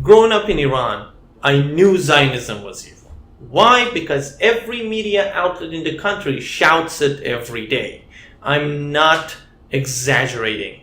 Growing up in Iran, I knew Zionism was evil. Why? Because every media outlet in the country shouts it every day. I'm not exaggerating.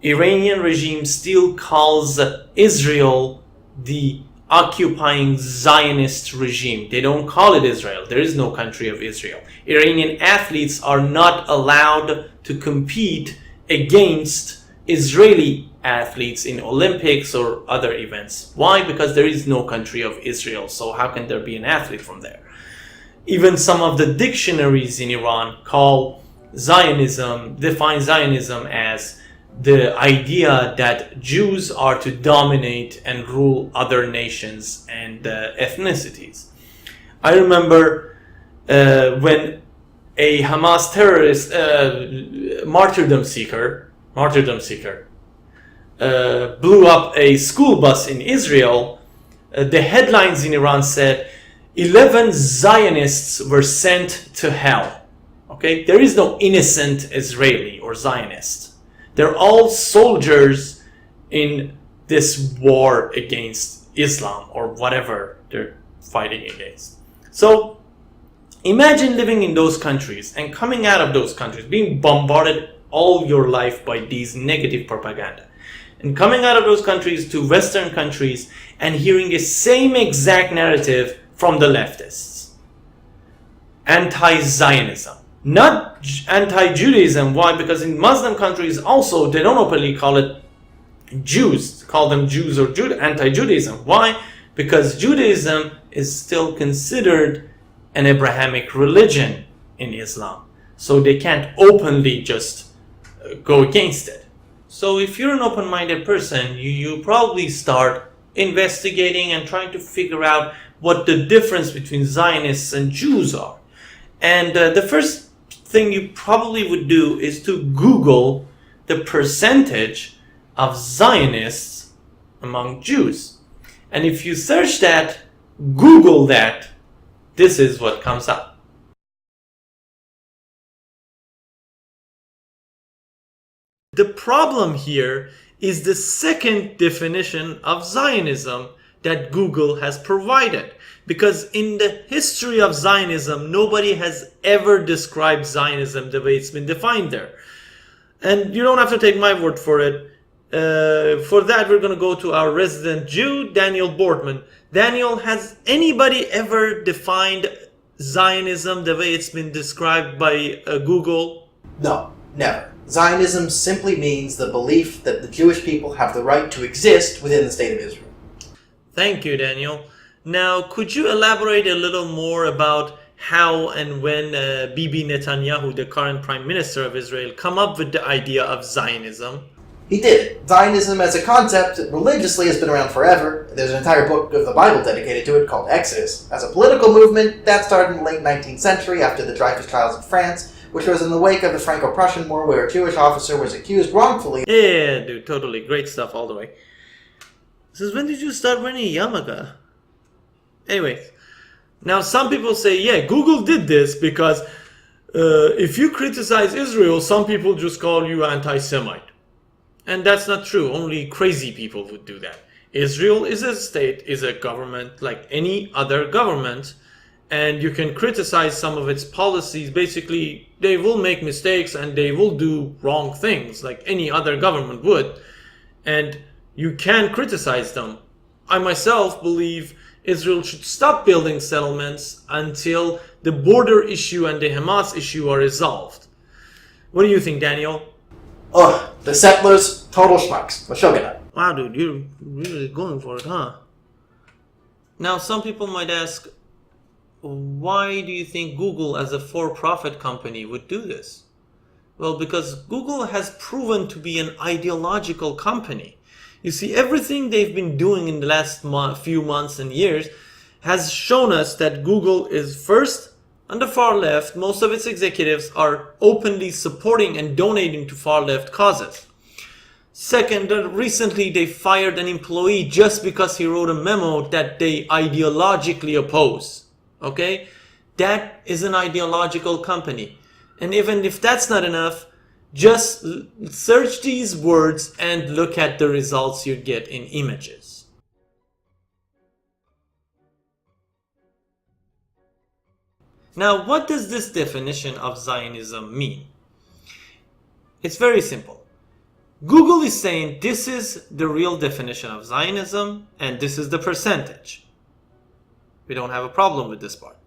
Iranian regime still calls Israel the occupying Zionist regime. They don't call it Israel. There is no country of Israel. Iranian athletes are not allowed to compete against Israeli athletes in Olympics or other events. Why? Because there is no country of Israel. So how can there be an athlete from there? Even some of the dictionaries in Iran define Zionism as the idea that Jews are to dominate and rule other nations and ethnicities. I remember when a Hamas terrorist, martyrdom seeker, blew up a school bus in Israel, the headlines in Iran said 11 Zionists were sent to hell. Okay, there is no innocent Israeli or Zionist. They're all soldiers in this war against Islam or whatever they're fighting against. So imagine living in those countries and coming out of those countries, being bombarded all your life by these negative propaganda, and coming out of those countries to Western countries and hearing the same exact narrative from the leftists. Anti-Zionism. Not anti-Judaism. Why? Because in Muslim countries also, they don't openly call it Jews. Call them Jews or anti-Judaism. Why? Because Judaism is still considered an Abrahamic religion in Islam. So they can't openly just go against it. So if you're an open-minded person, you probably start investigating and trying to figure out what the difference between Zionists and Jews are. And the first thing you probably would do is to Google the percentage of Zionists among Jews. And if you search that, Google that, this is what comes up. The problem here is the second definition of Zionism that Google has provided. Because in the history of Zionism, nobody has ever described Zionism the way it's been defined there. And you don't have to take my word for it. For that, we're going to go to our resident Jew, Daniel Boardman. Daniel, has anybody ever defined Zionism the way it's been described by Google? No, never. Zionism simply means the belief that the Jewish people have the right to exist within the state of Israel. Thank you, Daniel. Now, could you elaborate a little more about how and when Bibi Netanyahu, the current Prime Minister of Israel, come up with the idea of Zionism? He did. Zionism as a concept religiously has been around forever. There's an entire book of the Bible dedicated to it called Exodus. As a political movement, that started in the late 19th century after the Dreyfus trials in France, which was in the wake of the Franco-Prussian War where a Jewish officer was accused wrongfully. Yeah, dude, totally. Great stuff all the way. Since when did you start wearing a yarmulke? Anyway, now some people say, yeah, Google did this because if you criticize Israel, some people just call you anti-Semite. And that's not true. Only crazy people would do that. Israel is a state, is a government like any other government, and you can criticize some of its policies. Basically, they will make mistakes and they will do wrong things like any other government would. And you can criticize them. I myself believe Israel should stop building settlements until the border issue and the Hamas issue are resolved. What do you think, Daniel? Ugh, the settlers, total schmucks. Meshuggah. Wow, dude, you're really going for it, huh? Now, some people might ask, why do you think Google as a for-profit company would do this? Well, because Google has proven to be an ideological company. You see, everything they've been doing in the last few months and years has shown us that Google is first on the far left. Most of its executives are openly supporting and donating to far left causes. Second, recently they fired an employee just because he wrote a memo that they ideologically oppose. Okay? That is an ideological company. And even if that's not enough, just search these words and look at the results you get in images. Now, what does this definition of Zionism mean? It's very simple. Google is saying this is the real definition of Zionism and this is the percentage. We don't have a problem with this part.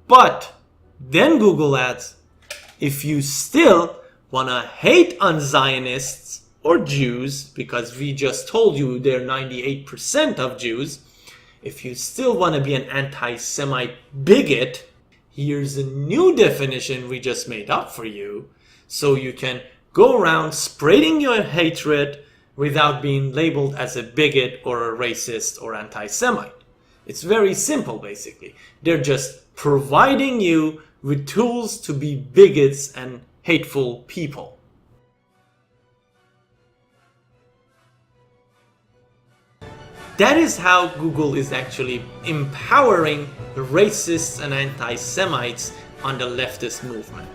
But then Google adds, if you still want to hate on Zionists or Jews, because we just told you they're 98% of Jews, if you still want to be an anti-Semite bigot, here's a new definition we just made up for you, so you can go around spreading your hatred without being labeled as a bigot or a racist or anti-Semite. It's very simple, basically. They're just providing you with tools to be bigots and hateful people. That is how Google is actually empowering racists and anti-Semites on the leftist movement.